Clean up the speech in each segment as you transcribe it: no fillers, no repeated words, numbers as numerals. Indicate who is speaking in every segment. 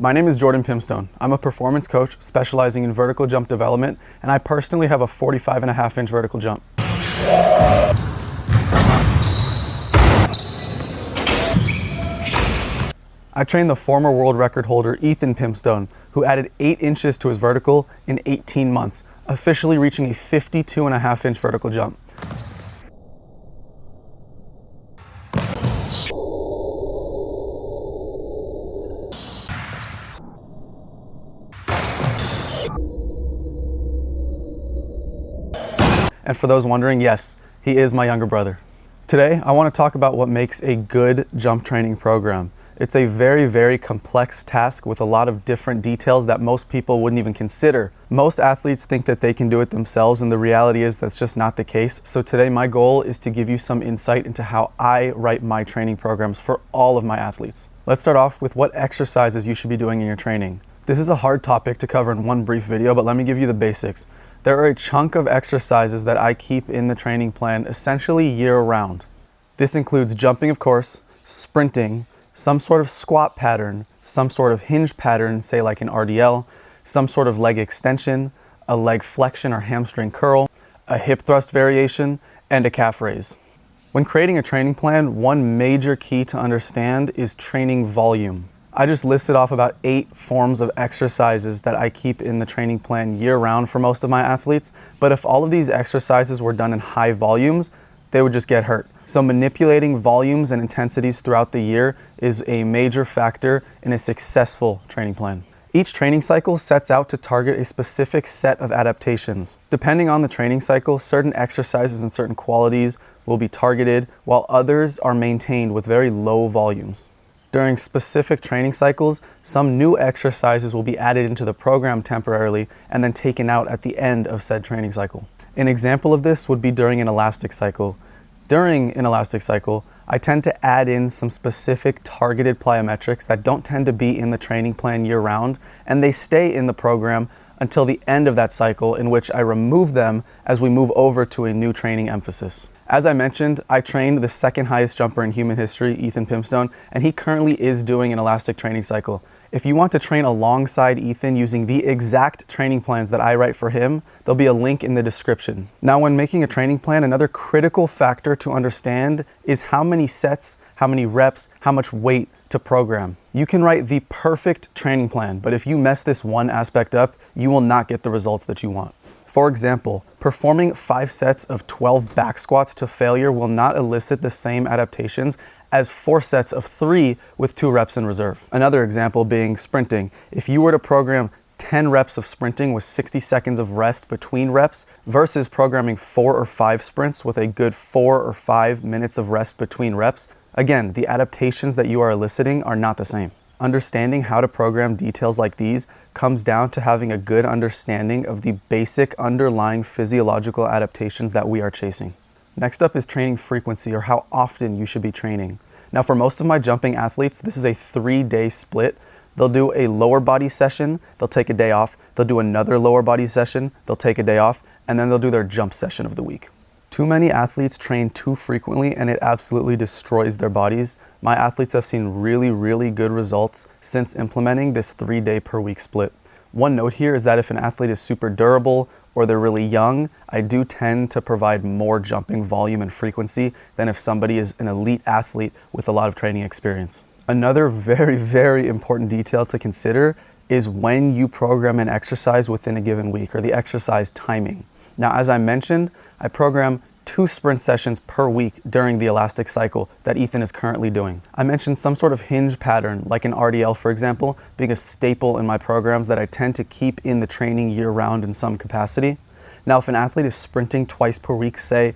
Speaker 1: My name is Jordan Pimstone. I'm a performance coach specializing in vertical jump development, and I personally have a 45.5-inch vertical jump. I trained the former world record holder Ethan Pimstone, who added 8 inches to his vertical in 18 months, officially reaching a 52.5-inch vertical jump. And for those wondering, yes, he is my younger brother. Today, I want to talk about what makes a good jump training program. It's a very, very complex task with a lot of different details that most people wouldn't even consider. Most athletes think that they can do it themselves, and the reality is that's just not the case. So today, my goal is to give you some insight into how I write my training programs for all of my athletes. Let's start off with what exercises you should be doing in your training. This is a hard topic to cover in one brief video, but let me give you the basics. There are a chunk of exercises that I keep in the training plan essentially year-round. This includes jumping, of course, sprinting, some sort of squat pattern, some sort of hinge pattern, say like an RDL, some sort of leg extension, a leg flexion or hamstring curl, a hip thrust variation, and a calf raise. When creating a training plan, one major key to understand is training volume. I just listed off about 8 forms of exercises that I keep in the training plan year-round for most of my athletes, but if all of these exercises were done in high volumes, they would just get hurt. So manipulating volumes and intensities throughout the year is a major factor in a successful training plan. Each training cycle sets out to target a specific set of adaptations. Depending on the training cycle, certain exercises and certain qualities will be targeted, while others are maintained with very low volumes. During specific training cycles, some new exercises will be added into the program temporarily and then taken out at the end of said training cycle. An example of this would be during an elastic cycle. During an elastic cycle, I tend to add in some specific targeted plyometrics that don't tend to be in the training plan year-round, and they stay in the program until the end of that cycle, in which I remove them as we move over to a new training emphasis. As I mentioned, I trained the second highest jumper in human history, Ethan Pimstone, and he currently is doing an elastic training cycle. If you want to train alongside Ethan using the exact training plans that I write for him, there'll be a link in the description. Now, when making a training plan, another critical factor to understand is how many sets, how many reps, how much weight to program. You can write the perfect training plan, but if you mess this one aspect up, you will not get the results that you want. For example, performing 5 sets of 12 back squats to failure will not elicit the same adaptations as 4 sets of 3 with 2 reps in reserve. Another example being sprinting. If you were to program 10 reps of sprinting with 60 seconds of rest between reps versus programming 4 or 5 sprints with a good 4 or 5 minutes of rest between reps, again, the adaptations that you are eliciting are not the same. Understanding how to program details like these comes down to having a good understanding of the basic underlying physiological adaptations that we are chasing. Next up is training frequency, or how often you should be training. Now, for most of my jumping athletes, this is a 3-day split. They'll do a lower body session, they'll take a day off, they'll do another lower body session, they'll take a day off, and then they'll do their jump session of the week. Too many athletes train too frequently, and it absolutely destroys their bodies. My athletes have seen really, really good results since implementing this 3-day per week split. One note here is that if an athlete is super durable or they're really young, I do tend to provide more jumping volume and frequency than if somebody is an elite athlete with a lot of training experience. Another very, very important detail to consider is when you program an exercise within a given week, or the exercise timing. Now, as I mentioned, I program 2 sprint sessions per week during the elastic cycle that Ethan is currently doing. I mentioned some sort of hinge pattern, like an RDL, for example, being a staple in my programs that I tend to keep in the training year-round in some capacity. Now, if an athlete is sprinting twice per week, say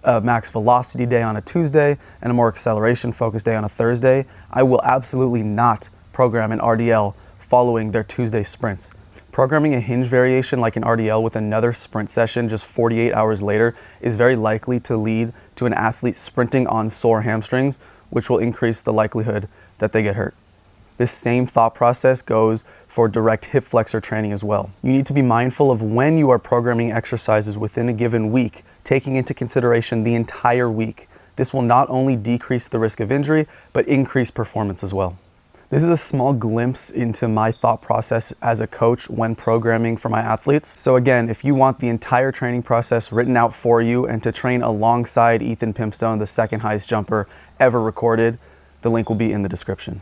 Speaker 1: a max velocity day on a Tuesday and a more acceleration-focused day on a Thursday, I will absolutely not program an RDL following their Tuesday sprints. Programming a hinge variation like an RDL with another sprint session just 48 hours later is very likely to lead to an athlete sprinting on sore hamstrings, which will increase the likelihood that they get hurt. This same thought process goes for direct hip flexor training as well. You need to be mindful of when you are programming exercises within a given week, taking into consideration the entire week. This will not only decrease the risk of injury, but increase performance as well. This is a small glimpse into my thought process as a coach when programming for my athletes. So again, if you want the entire training process written out for you and to train alongside Ethan Pimpstone, the second highest jumper ever recorded, the link will be in the description.